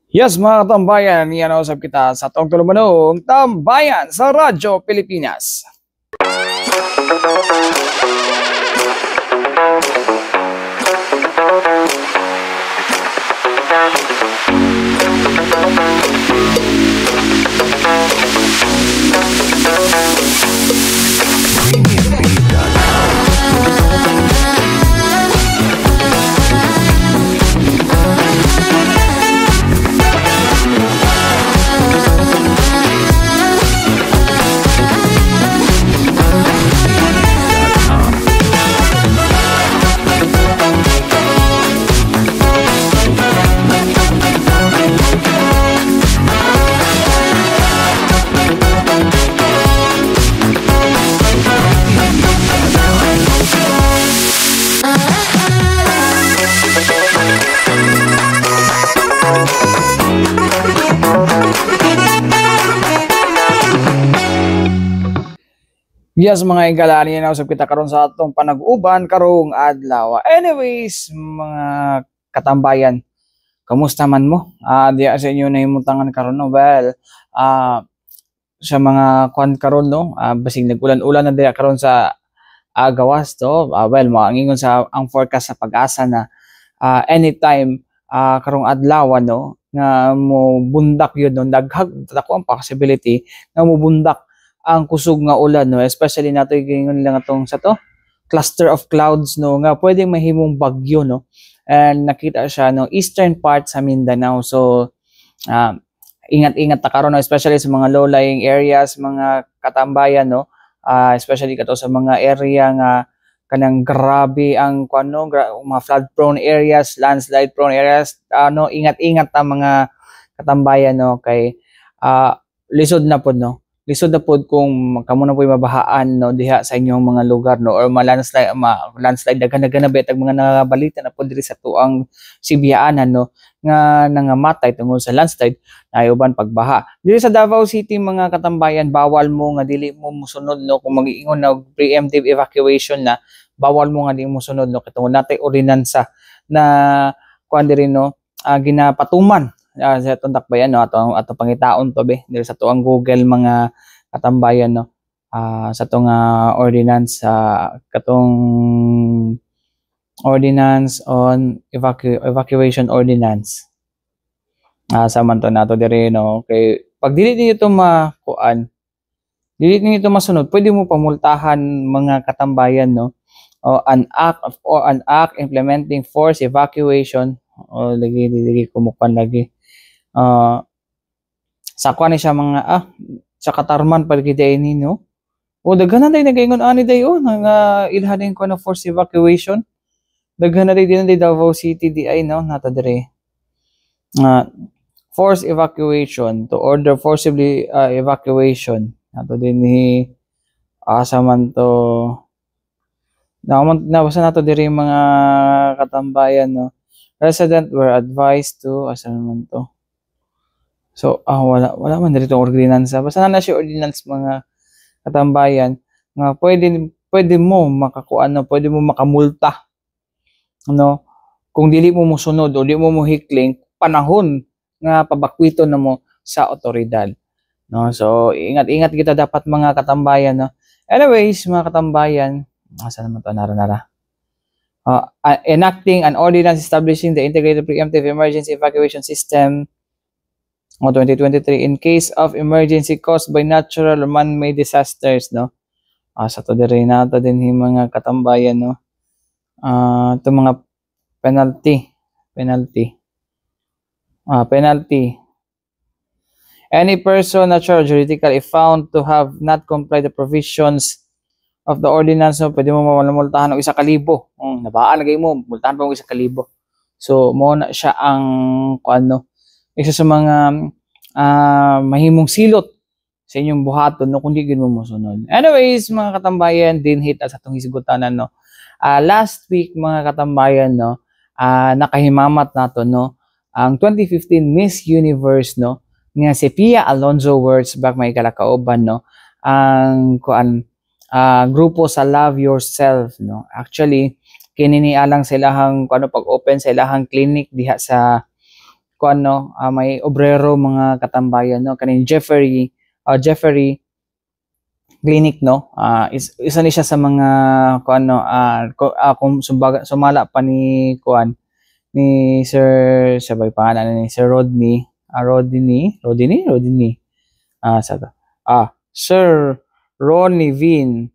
Yes, mga katambayan, yan ang usap kita sa Tong Tulumanong Tambayan sa Radyo Pilipinas. Yes, mga inggalani na usap kita karon sa atong panag-uban karong adlaw. Anyways, mga katambayan, kamusta man mo? Diya sa inyo na himutangan karon no. Well, sa mga kwan karon no, basig nag-ulan-ulan na diya karon sa gawas to. Well, maangingon sa ang forecast sa pag-asa na anytime karong adlaw no nga mo bundak yun no, daghag dako ang possibility nga mo bundak ang kusog nga ulan no, especially nato gingon lang atong sa to cluster of clouds no nga pwedeng mahimong bagyo no, and nakita siya no eastern part sa Mindanao. So ingat-ingat ta karon no, especially sa mga low-lying areas, mga katambayan no, especially kato sa mga area nga kanang grabe ang kuno mga flood prone areas, landslide prone areas, ingat-ingat ta mga katambayan no, kay lisod na pod no, lisod na pod kung kamo na po'y mabahaan no diha sa inyong mga lugar no, or landslide daghan-daghan na betag mga nagabalita na pod diri sa tuang Sibiaanan no nga nangamatay tungod sa landslide na uban pagbaha. Diri sa Davao City mga katambayan, bawal mo nga dili mo mosunod no kung mag-iingon na preemptive evacuation na, bawal mo nga dili mo sunod no katungod natay ordinansa na kuan diri no ginapatuman sa atong dakbayan no, ato pangitaon to be diri sa tuang Google mga katambayan no, sa tong ordinance katong ordinance on evacuation ordinance sa man to nato diri no. Kay pag dili niyo to makuan, dili niyo to masunod, pwede mo pamultahan mga katambayan no, o an act implementing forced evacuation o lagi kumukan lagi sa kuan ni siya mga sa Katarman pag ini no, o daghan na day nagaingon ani day nga ilhanin ko na forced evacuation, daghan na day din Davao City di ay no nato dire forced evacuation, to order forcibly evacuation nato din ni asa man to nabasa nato dire mga katambayan no, resident were advised to asa man to. So, wala man dito ordinansa. Basta na siya ordinance mga katambayan nga pwede mo makakuan no, pwede mo makamulta no kung dili mo mosunod o dili mo mohikling panahon nga pabakwito na mo sa otoridad no. So, ingat-ingat kita dapat mga katambayan no. Anyways, mga katambayan, asa naman to nara enacting an ordinance establishing the integrated preemptive emergency evacuation system o 2023 in case of emergency caused by natural or man-made disasters no. Sa to diri nato din mga katambayan no, to mga penalty any person natural or juridical if found to have not complied the provisions of the ordinance no, pwede mo mamultahan og 1,000. Nabaan lagay mo multahan pa og 1,000. So mo na siya ang kuano, isa sa mga mahimong silot sa inyong buhaton no kung di gyud mo mosunod. Anyways, mga katambayan, din hit sa atong hisgutanan no. Last week mga katambayan no, nakahimamat nato no ang 2015 Miss Universe no nga si Pia Alonzo Wurtzbach may kalakauban no, ang kuan grupo sa Love Yourself no. Actually kini ni alang sa ilahang pag-open sa ilahang clinic diha sa kung ano, may obrero mga katambayan, no, kaning Jeffrey Clinic, no, isa ni siya sa mga kung ano, kung sumala pa ni ni Sir, sabay pangalan ni Sir Rodney, sa Sir Ronnie Vin,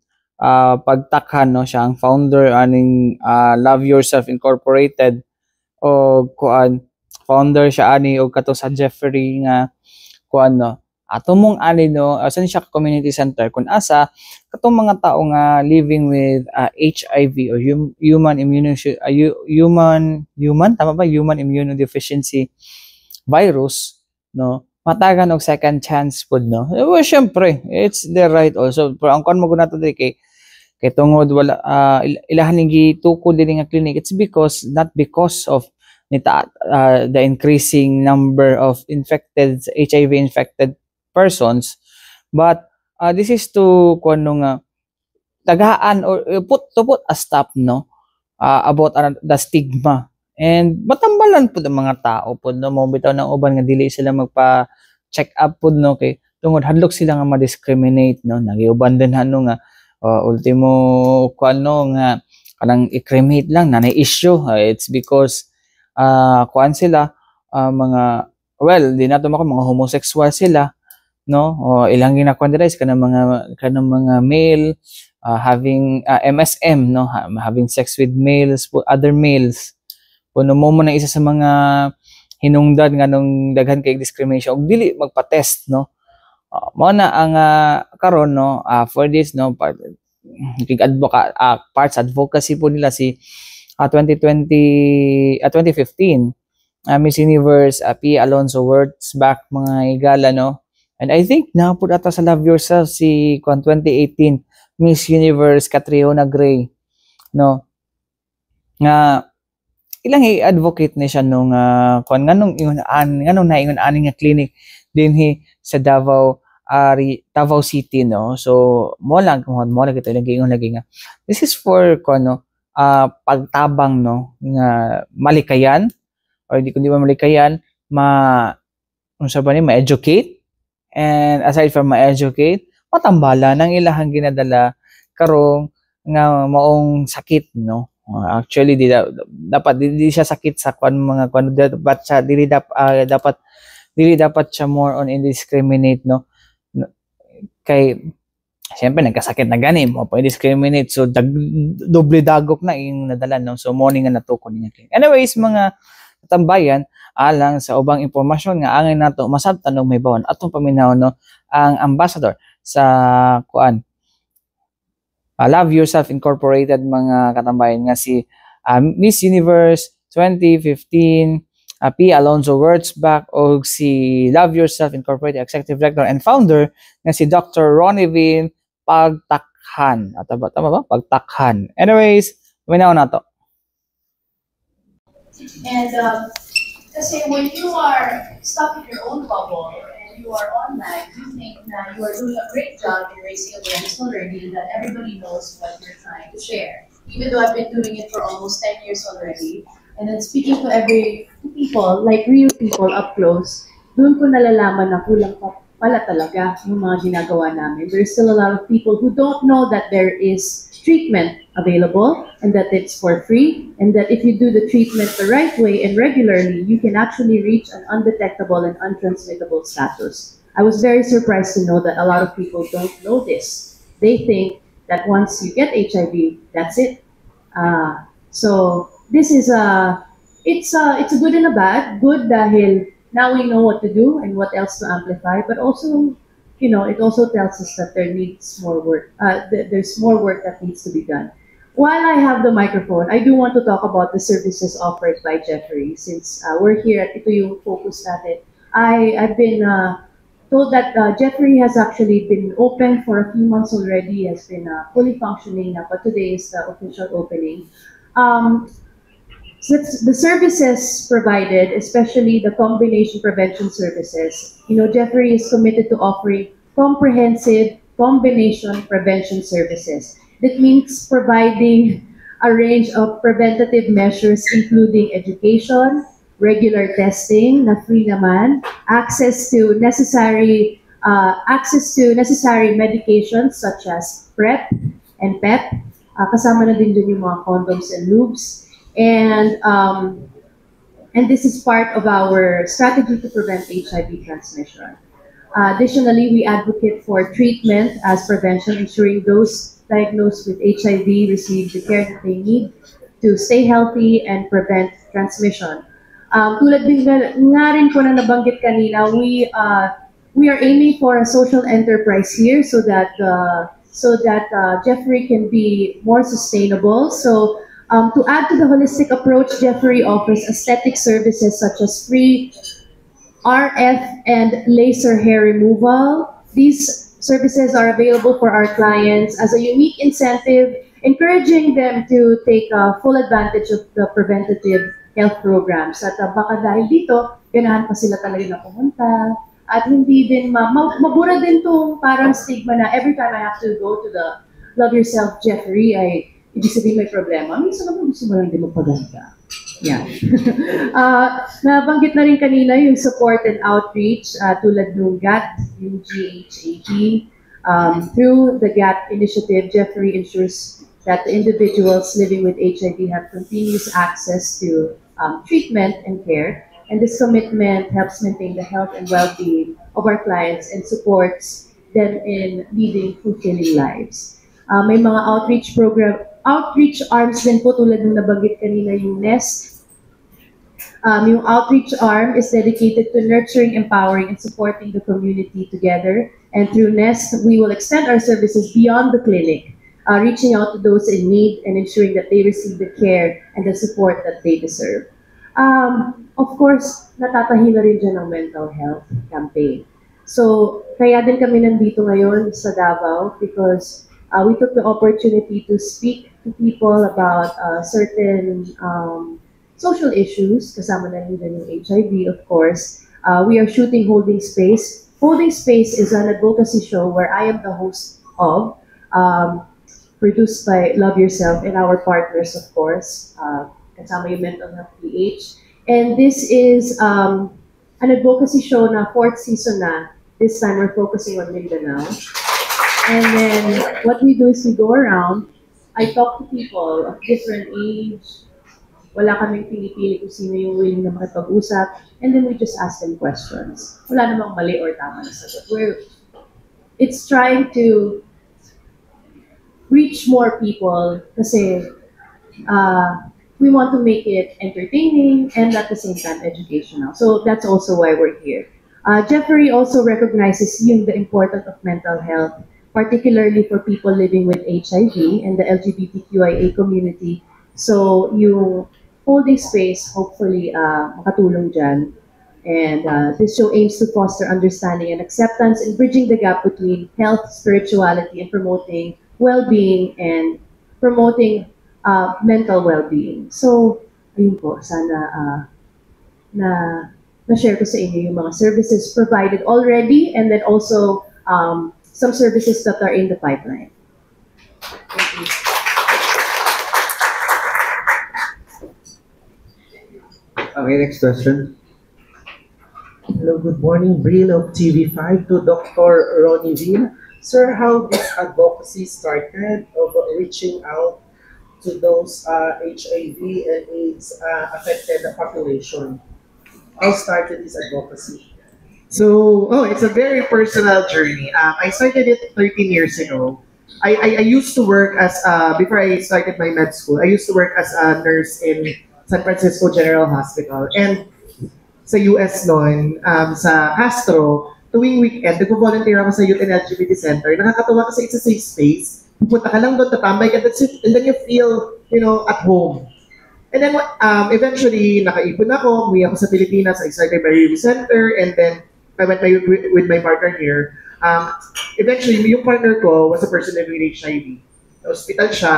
pagtakhan, no, siya ang founder aning Love Yourself Incorporated, o founder siya ani og kato sa Jeffrey nga kuan, no, ato mong ani, no, asan siya community center kun asa katong mga tao nga living with HIV or human immunodeficiency virus, no, matagan og second chance pud, no. Well, syempre it's their right also, pero ang kon mo nato diri kay tungod wala ilahan ning gitukod diri nga clinic, it's not because of the increasing number of HIV infected persons, but this is to kuno nga tagaan or to put a stop, no, about the stigma, and matambalan pud ang mga tao pud, no, mo bitaw ng uban nga dili sila magpa check up pud, no, kay tungod hadlok sila nga ma-discriminate, no, nagiuban din hano nga ultimo kuano nga kanang i-cremate lang na issue, it's because kuan sila mga, well, di nato mako mga homosexual sila, no, o ilang ginakuan dira is kanang mga male having MSM, no, having sex with other males, kuno mo na isa sa mga hinungdan nga nung daghan kay discrimination og dili magpa-test, no. Mo na ang karon, no, for this, no, parts advocacy po nila si 2015 Miss Universe P. Alonzo Wurtzbach mga higala, no, and I think napud ata sa Love Yourself si 2018 Miss Universe Catriona Gray, no, nga ilang i-advocate ni siya nung nganong naingon ani nga clinic dinhi sa Davao City, no. So mo lang kita lang giingon lagi nga this is for pagtabang, no, nga malikayan, or di kundi malikayan unsa ba ni ma-educate, and aside from ma-educate matambala ng ilahang ginadala karong nga maong sakit, no. Actually dapat di siya sakit sa mga dapat siya dapat siya more on indiscriminate, no, kay siyempre nagkasakit na gani mo pa discriminate, so doble dagok na yung nadala, no. So morning nga natukon niya. Anyways mga tambayan, alang sa ubang impormasyon nga angay nato masabtan og may bawon atong paminaw, no, ang ambassador sa Love Yourself Incorporated mga katambayan nga si Miss Universe 2015 P. Alonzo Wurtzbach, o si Love Yourself Incorporated Executive Director and Founder nga si Dr. Ronnie Vin Pagtakhan. Tama ba? Pagtakhan. Anyways, minaw na to. And kasi when you are stuck in your own bubble and you are online, you think that you are doing a great job in raising awareness already, that everybody knows what you're trying to share. Even though I've been doing it for almost 10 years already, and then speaking to every people, like real people up close, doon ko nalalaman na kulang pa pala talaga yung mga ginagawa namin. There's still a lot of people who don't know that there is treatment available and that it's for free, and that if you do the treatment the right way and regularly, you can actually reach an undetectable and untransmittable status. I was very surprised to know that a lot of people don't know this. They think that once you get HIV, that's it. So this is it's a good and a bad. Good dahil now we know what to do and what else to amplify, but also, you know, it also tells us that there needs more work. There's more work that needs to be done. While I have the microphone, I do want to talk about the services offered by Jeffrey. Since we're here at ito yung focus natin, I've been told that Jeffrey has actually been open for a few months already, has been fully functioning, but today is the official opening. So the services provided, especially the combination prevention services, you know, Jeffrey is committed to offering comprehensive combination prevention services. That means providing a range of preventative measures, including education, regular testing na free naman, access to necessary medications such as PrEP and PEP. Kasama na din dun yung mga condoms and lubes. And this is part of our strategy to prevent HIV transmission. Additionally, we advocate for treatment as prevention, ensuring those diagnosed with HIV receive the care that they need to stay healthy and prevent transmission. Tulad din nga rin po na nabanggit kanina, we are aiming for a social enterprise here so that Jeffrey can be more sustainable. So to add to the holistic approach, Jeffrey offers aesthetic services such as free RF and laser hair removal. These services are available for our clients as a unique incentive, encouraging them to take full advantage of the preventative health programs. At baka dahil dito, ganahan pa sila talaga na pumunta. At hindi din, mabura din tong parang stigma na every time I have to go to the Love Yourself Jeffrey, ay ibig sabihin may problema. Minsan naman gusto mo lang din magpaganda. Yeah. Nabanggit na rin kanina yung support and outreach tulad ng GAT, yung GHAT. Through the GAT initiative, Jeffrey ensures that the individuals living with HIV have continuous access to treatment and care. And this commitment helps maintain the health and well-being of our clients and supports them in leading fulfilling lives. May mga outreach arms din po tulad ng nabanggit kanina yung NEST. Yung outreach arm is dedicated to nurturing, empowering, and supporting the community together. And through NEST, we will extend our services beyond the clinic, reaching out to those in need and ensuring that they receive the care and the support that they deserve. Of course, natatahi na rin dyan ang mental health campaign. So, kaya din kami nandito ngayon sa Davao because we took the opportunity to speak to people about certain social issues, kasama na rin yung HIV, of course. We are shooting Holding Space. Holding Space is an advocacy show where I am the host of, produced by Love Yourself and our partners, of course, kasama yung Mental Health PH. And this is an advocacy show na 4th season na. This time we're focusing on Mindanao. And then what we do is we go around, I talk to people of different age, wala kaming pinipili kung sino yung willing na makipag-usap, and then we just ask them questions. Wala namang mali or tama na sagot. It's trying to reach more people kasi we want to make it entertaining and at the same time educational. So that's also why we're here. Jeffrey also recognizes the importance of mental health, particularly for people living with HIV and the LGBTQIA community. So yung Holding Space, hopefully makatulong dyan. And this show aims to foster understanding and acceptance and bridging the gap between health, spirituality, and promoting well-being and promoting mental well-being. So, ayun po, sana na-share ko sa inyo yung mga services provided already and then also some services that are in the pipeline. Thank you. Okay, next question. Hello, good morning. Bril of TV5 to Dr. Ronnie Ville. Sir, how this advocacy started of reaching out to those HIV and AIDS affected population? How started this advocacy? So, it's a very personal journey. I started it 13 years ago. I used to work as, before I started my med school, I used to work as a nurse in San Francisco General Hospital. And sa US noon, sa Castro, tuwing weekend, nag-volunteer ako sa Youth and LGBT Center. Nakakatawa kasi it's a safe space. Pupunta ka lang doon, tatambay ka, that's it. And then you feel, at home. And then eventually, nakaipon ako, umuwi ako sa Pilipinas, I started my review center, and then I went with my partner here. Eventually, yung partner ko was a person living with HIV. Sa hospital siya,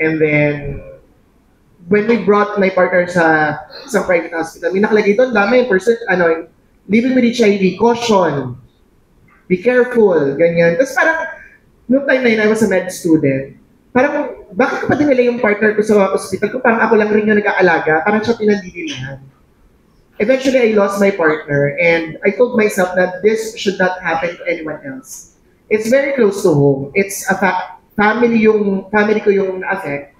and then when we brought my partner sa isang private hospital, may nakalagay doon, dami yung person, living with HIV, caution, be careful, ganyan. Tapos parang, noong time na yun, I was a med student, parang, bakit ko pa dinala yung partner ko sa hospital ko? Parang ako lang rin yung nag-aalaga, parang siya pinandilihan. eventually I lost my partner, and I told myself that this should not happen to anyone else. It's very close to home. It's a family ko yung affect.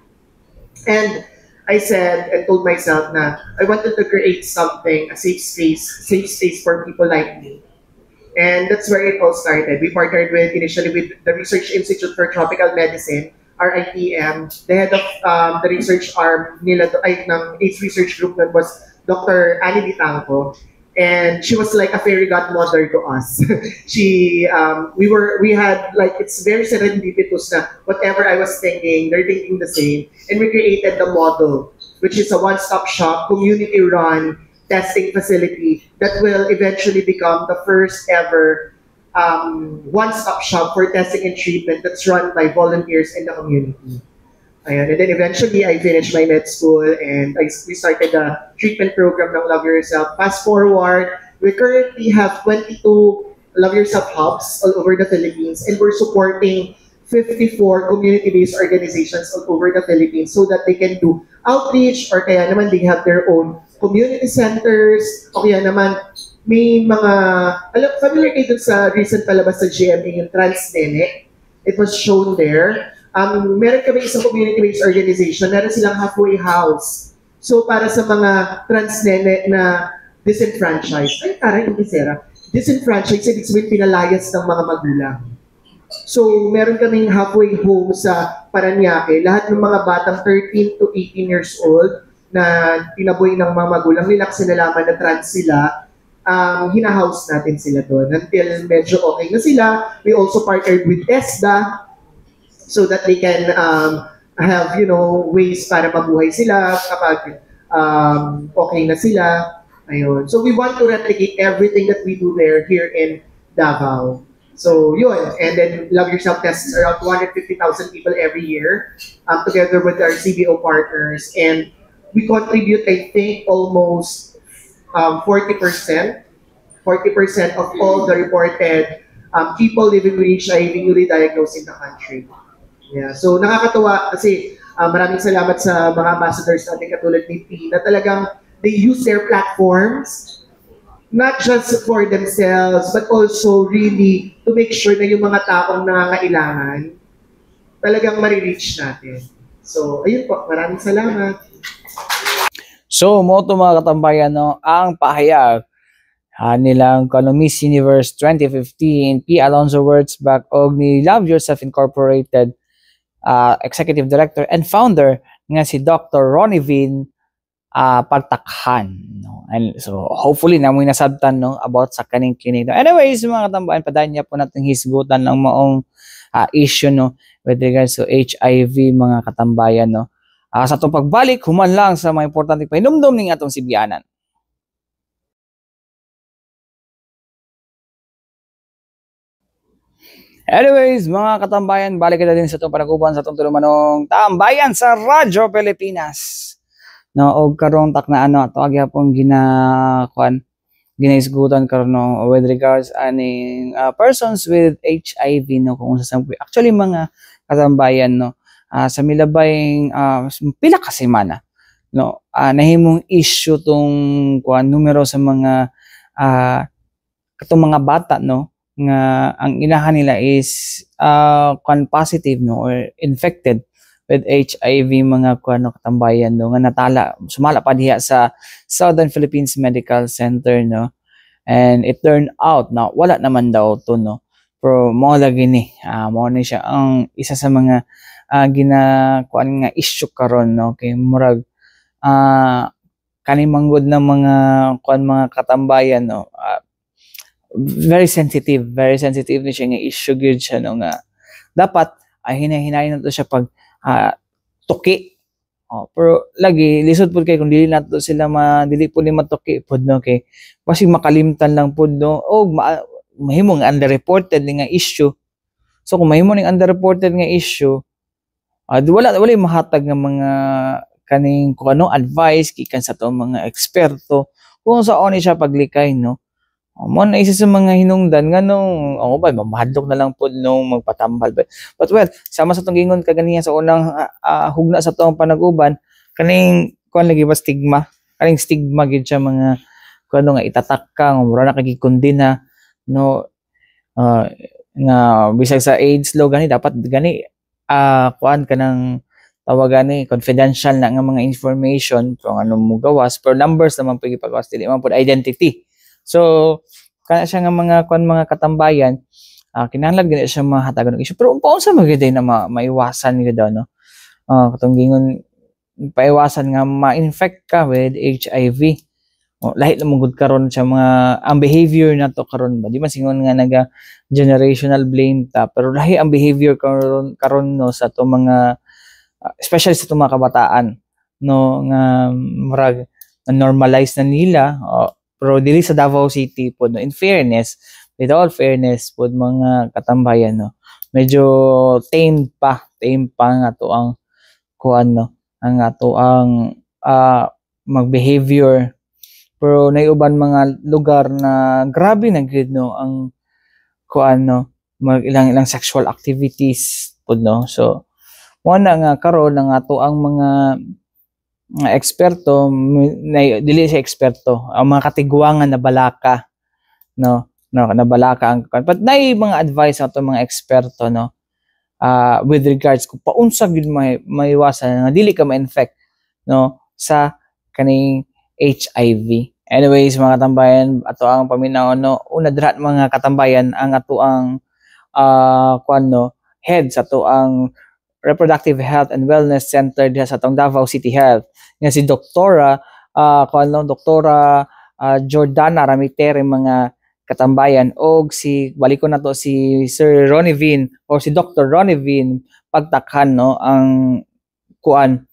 And I said and told myself na I wanted to create something, a safe space for people like me. And that's where it all started. We partnered initially with the Research Institute for Tropical Medicine, RITM. The head of the research arm nila, ng AIDS Research Group nun was Dr. Annie Ditangco. And she was like a fairy godmother to us. We had like, it's very serendipitous na whatever I was thinking, they're thinking the same. And we created the model, which is a one-stop shop, community-run testing facility that will eventually become the first ever one-stop shop for testing and treatment that's run by volunteers in the community. Ayan. And then eventually, I finished my med school and we started a treatment program ng Love Yourself. Fast forward, we currently have 22 Love Yourself hubs all over the Philippines, and we're supporting 54 community-based organizations all over the Philippines so that they can do outreach, or kaya naman they have their own community centers, o kaya naman may mga, familiar kayo dun sa recent palabas sa GMA, yung Trans Nene. It was shown there. Meron kami isang community-based organization, meron silang halfway house. So para sa mga trans nene na disenfranchised, disenfranchised, ibig sabihin pinalayas ng mga magulang. So meron kaming halfway home sa Paranaque, lahat ng mga batang 13 to 18 years old na tinaboy ng mga magulang nila kasi nalaman na trans sila, hinahouse natin sila doon until medyo okay na sila. We also partnered with ESDA, so that they can have, ways para mabuhay sila kapag okay na sila. Ayun. So we want to replicate everything that we do there here in Davao. So yun. And then Love Yourself tests around 250,000 people every year together with our CBO partners. And we contribute, I think, almost 40% of all the reported people living with HIV newly diagnosed in the country. Yeah, so nakakatuwa kasi maraming salamat sa mga ambassadors natin katulad ni P na talagang they use their platforms not just for themselves but also really to make sure na yung mga taong nangangailangan talagang marireach natin. So, ayun po, maraming salamat. So, mo ito mga katambayan, no, ang pahayag nilang Miss Universe 2015, P. Alonzo Wurzbach og ni Love Yourself Incorporated Executive Director and Founder nga si Dr. Ronnie Vin Pagtakhan. No? And so, hopefully, namoy nasabtan about sa kaning clinic. Anyways, mga katambayan, padayon niya po natin hisgutan ng maong issue with regards to HIV, mga katambayan. Sa itong pagbalik, human lang sa mga importante pahinumdum ng atong Sibianan. Anyways, mga katambayan, balik kita din sa itong panaguban sa itong tulumanong tambayan sa Radyo Pilipinas. Og karong tak na ito agyapong ginaisgutan karon with regards aning persons with HIV kung sa actually mga katambayan sa milabay pila ka semana nahimong issue tong numero sa mga katong mga bata nga ang inahan nila is positive or infected with HIV, mga katambayan nga natala sumala pa diha sa Southern Philippines Medical Center and it turned out na wala naman daw to pero mo lagi ni mo ni siya ang isa sa mga ginakuan nga issue karon kay murag kanimanggod ng mga katambayan very sensitive ni siya nga issue gyud siya nga dapat hinahinayin nato siya pag tuki pero lagi lisod pud kay kung dili nato sila dili pud ni matuki pud kay kasi makalimtan lang pud og mahimong underreported nga issue. So kung mahimo ning underreported nga issue wala mahatag nga mga kaning advice gikan sa to mga eksperto kung saan ni siya paglikay mo na isa sa mga hinungdan nga mamahadlok na lang po magpatambal. But well, sama sa itong gingon kaganiya sa unang hugna sa itong panaguban, kaning lagi ba stigma? Kaning stigma gid siya mga kano nga itatak ka nga mura na kagikundina no nga bisag sa AIDS law gani dapat gani kuan ka ng tawagan ni confidential na nga mga information kung ano mo gawas pero numbers naman pag ipagawas dili man pud identity. So kana siya nga mga katambayan kinahanglan gani siya mahatagan og issue pero paunsa magiday na maiwasan nila daw no. Katong gingon paiwasan nga ma-infect ka with HIV. Lahi lang mong karon sa mga ang behavior na to karon ba di man singon nga naga generational blame ta pero lahi ang behavior karon no sa to mga especially sa itong mga kabataan no nga marag normalize na nila pero dili sa Davao City po no in fairness with all fairness po mga katambayan no medyo tame pa nga to ang kuan no ang ato ang mag-behavior pero naiuban mga lugar na grabe na gid no ang kuan no mag ilang sexual activities po no so wala nga karon ng ato ang mga eksperto dili sa eksperto ang mga katigwangan na balaka no na balaka ang but nay mga advice ato mga eksperto no with regards kung paunsa gid maiwasan nga dili ka ma-infect no sa kaning HIV. Anyways mga katambayan ato ang paminaw no una dira mga katambayan ang ato ang kuan no head sa ato ang Reproductive Health and Wellness Center diha sa atong Davao City Health nga si Doktora Jordana Ramitere mga katambayan og si baliko na to si Sir Ronnie Vin or si Dr. Ronnie Vin pagtakhan no ang kuan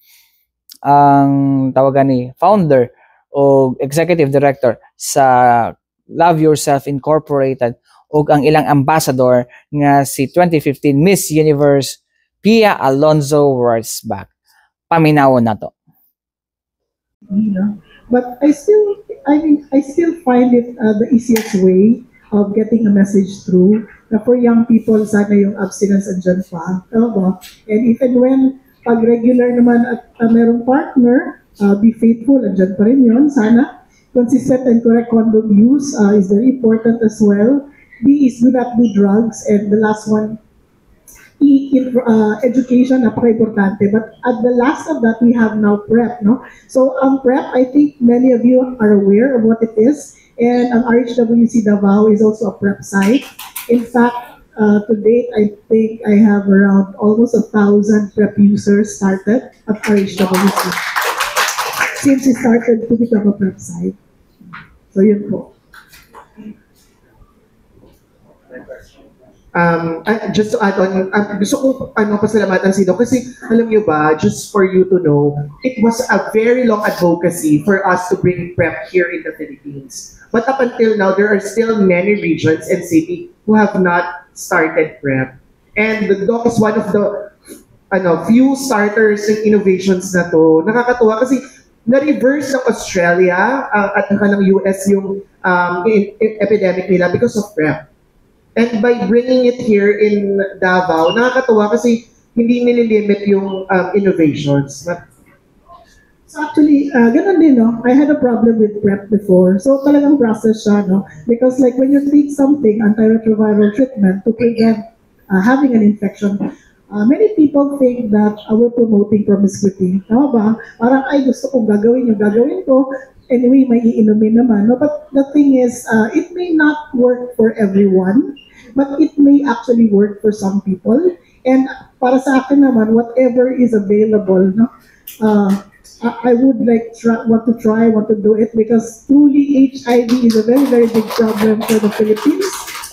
ang tawagan ni founder o executive director sa Love Yourself Incorporated ug ang ilang ambassador nga si 2015 Miss Universe Pia Alonzo Wurzbach. Paminawon na to. But I still find it the easiest way of getting a message through. Na for young people, sana yung abstinence andyan pa. And even when pag regular naman at merong partner, be faithful, andyan pa rin yun. Sana consistent and correct condom use is very important as well. B is do not do drugs. And the last one, education, napaka-importante. But at the last of that, we have now PrEP, no? So, PrEP, I think many of you are aware of what it is. And RHWC Davao is also a PrEP site. In fact, to date, I think I have around almost 1,000 PrEP users started at RHWC. Since it started to become a PrEP site. So, yun po. Just to add on, gusto ko pasalamatan si Doc kasi alam niyo ba, just for you to know, it was a very long advocacy for us to bring PrEP here in the Philippines. But up until now, there are still many regions and cities who have not started PrEP. And the Doc is one of the few starters and innovations na to. Nakakatuwa kasi na-reverse ng Australia at ng US yung epidemic nila because of PrEP. And by bringing it here in Davao, nakakatuwa kasi hindi nililimit yung innovations. So actually, ganun din, no? I had a problem with PrEP before. So talagang process siya, no? Because like when you take something, antiretroviral treatment to prevent having an infection, many people think that we're promoting promiscuity. Tama ba? Parang, ay, gusto kong gagawin yung gagawin ko. Anyway, may iinumin naman. No? But the thing is, it may not work for everyone, but it may actually work for some people. And para sa akin naman, whatever is available, no? I would want to do it because truly HIV is a very, very big problem for the Philippines.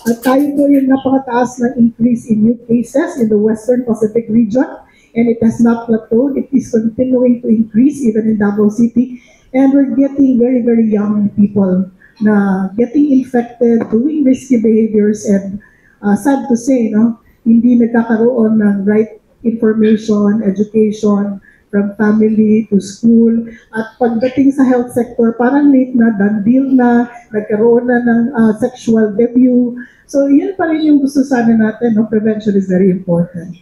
At tayo po yung napakataas na increase in new cases in the Western Pacific region, and it has not plateaued. It is continuing to increase even in Davao City. And we're getting very, very young people na getting infected, doing risky behaviors, and sad to say, no, hindi nagkakaroon ng right information, education, from family to school. At pagdating sa health sector, parang late na, done deal na, nagkaroon na ng sexual debut. So yun pa rin yung gusto sana natin, no? Prevention is very important.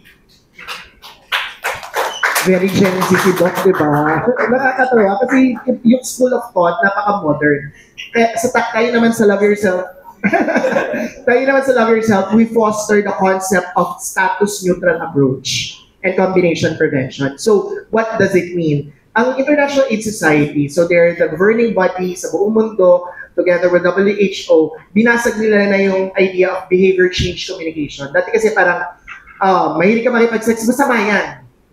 Very Gen Z si Doc, di ba? Nakakatawa kasi yung school of thought, napaka-modern. Kaya tayo naman sa Love Yourself, tayo naman sa Love Yourself, we foster the concept of status-neutral approach and combination prevention. So, what does it mean? Ang International AIDS Society, so they're the governing body sa buong mundo, together with WHO, binasag nila na yung idea of behavior change communication. Dati kasi parang, mahilig ka makipag-sex, masama yan.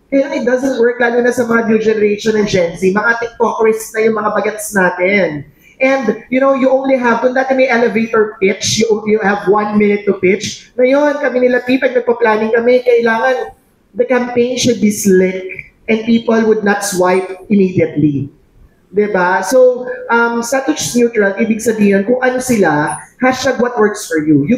Kaya it doesn't work, lalo na sa mga new generation and Gen Z. Mga TikTokers na yung mga bagets natin. And, you know, you only have, kung dati may elevator pitch, you have 1 minute to pitch. Ngayon, kami nila, pag nagpa-planning kami, kailangan, the campaign should be slick and people would not swipe immediately. Diba? So, status neutral, ibig sabihin, kung ano sila, hashtag what works for you. You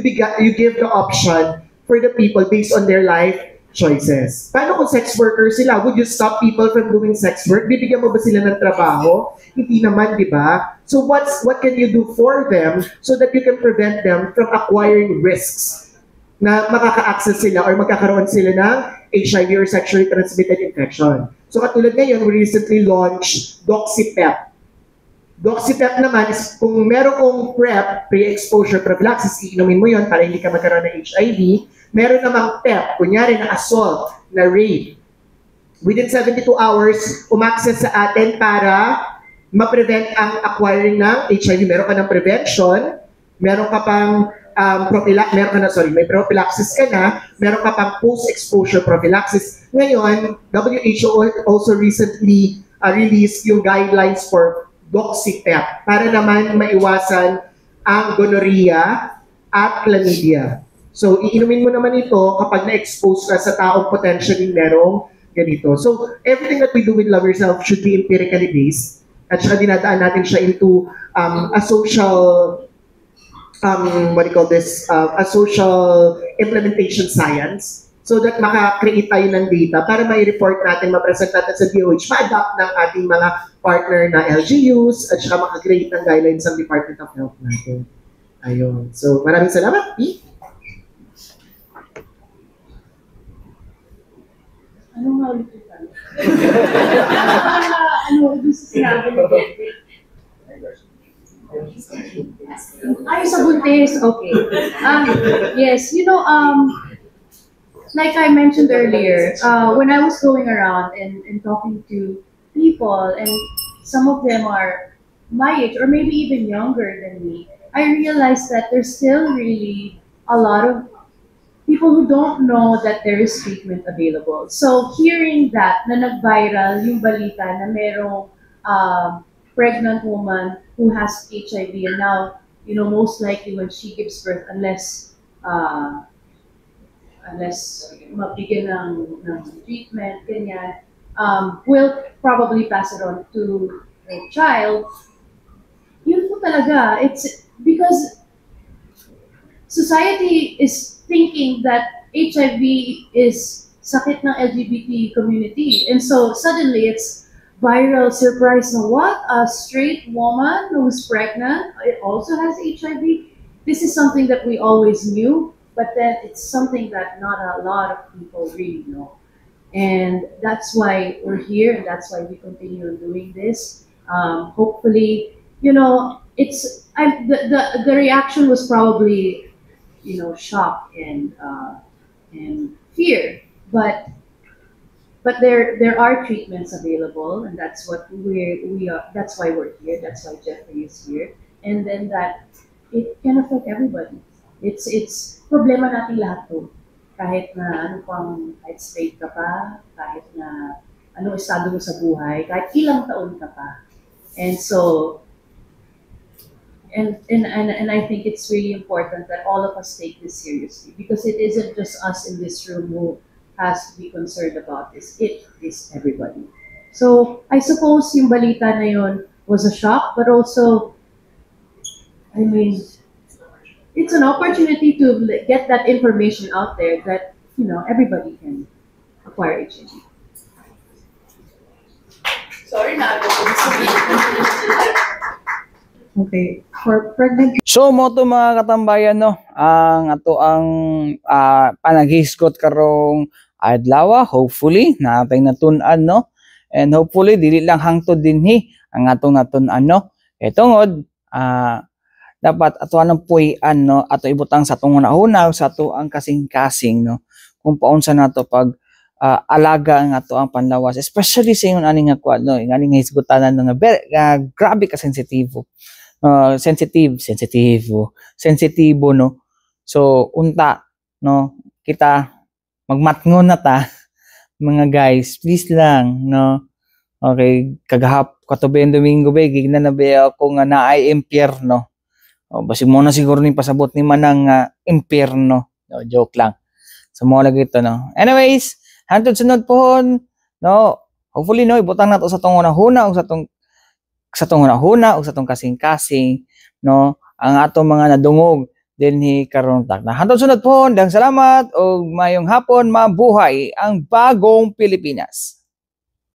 give the option for the people based on their life choices. Paano kung sex worker sila? Would you stop people from doing sex work? Bibigyan mo ba sila ng trabaho? Hindi naman, di ba? So what can you do for them so that you can prevent them from acquiring risks na makaka-access sila or magkakaroon sila ng HIV or sexually transmitted infection? So katulad ngayon, we recently launched DoxyPEP. DoxyPEP naman is kung meron kong PrEP, pre-exposure prophylaxis, iinumin mo yon para hindi ka magkaroon ng HIV. Meron namang PEP, kunyari na assault, na rape. Within 72 hours, umaccess sa atin para ma-prevent ang acquiring ng HIV. Meron ka ng prevention, meron ka pang may prophylaxis ka na, meron ka pang post-exposure prophylaxis. Ngayon, WHO also recently released yung guidelines for DoxyPEP para naman maiwasan ang gonorrhea at chlamydia. So, iinumin mo naman ito kapag na-expose ka sa taong potentially merong ganito. So, everything that we do with Love Yourself should be empirically based. At saka dinadaan natin siya into a social a social implementation science so that maka-create tayo ng data para mai-report natin, ma-present natin sa DOH, ma-adapt ng ating mga partner na LGUs at saka maka-create ng guidelines ng Department of Health natin. Ayun. So, maraming salamat, P. Anong hawlit ko pa? Ano, doon sa sinabi ni David? Ay, sa buntis. Okay. Yes, you know, like I mentioned earlier, when I was going around and talking to people, and some of them are my age or maybe even younger than me, I realized that there's still really a lot of people who don't know that there is treatment available. So hearing that, na nag-viral yung balita na merong pregnant woman who has HIV, and now, you know, most likely when she gives birth, unless mabigyan ng treatment, ganyan, will probably pass it on to a child. Yun po talaga, it's because society is thinking that HIV is sakit ng LGBT community, and so suddenly it's viral surprise na what? A straight woman who's pregnant also has HIV? This is something that we always knew, but then it's something that not a lot of people really know. And that's why we're here, and that's why we continue doing this. Hopefully, you know, the reaction was probably, you know, shock and fear, but there are treatments available, and that's what we are. That's why we're here. That's why Jeffrey is here, and then that it can affect everybody. It's problema natin lahat to. Kahit na kahit straight ka pa, kahit na ano estado mo sa buhay, kahit ilang taon ka pa, and so. And I think it's really important that all of us take this seriously, because it isn't just us in this room who has to be concerned about this. It is everybody. So I suppose yung balita na yun was a shock, but also, I mean, it's an opportunity to get that information out there that, you know, everybody can acquire HIV. Sorry na, Okay. For pregnant So mo to mga katambayan no, ang panaghisgot karong adlaw, hopefully natay natun-an no, and hopefully dili lang hangtod dinhi ang atong natun-an no. Kay tungod dapat ato anong puy-an no, ato ibutang sa atong hunahuna sa ato ang kasing-kasing no, kung paunsa nato pag alaga ang ato ang panlawas, especially sa ingon ani nga kuan no, ngani nga hisgutanan no, nga grabe ka sensitibo. Sensitibo no. So unta no, kita magmatngon na ta mga guys, please lang no. Okay, katubeng Domingo ba gigna na ba ako nga naay impyerno. O basi mo na siguro ni pasabot ni manang impyerno. No, joke lang. So mo lagi ito no. Anyways, hantod sunod pohon no. Hopefully no, ibutang nato sa tong hunahuna o sa tong hunahuna o sa tong kasing-kasing no, ang atong mga nadungog dinhi karon tak. Hantod sunod pohon, daghang salamat og mayong hapon, mabuhay ang bagong Pilipinas.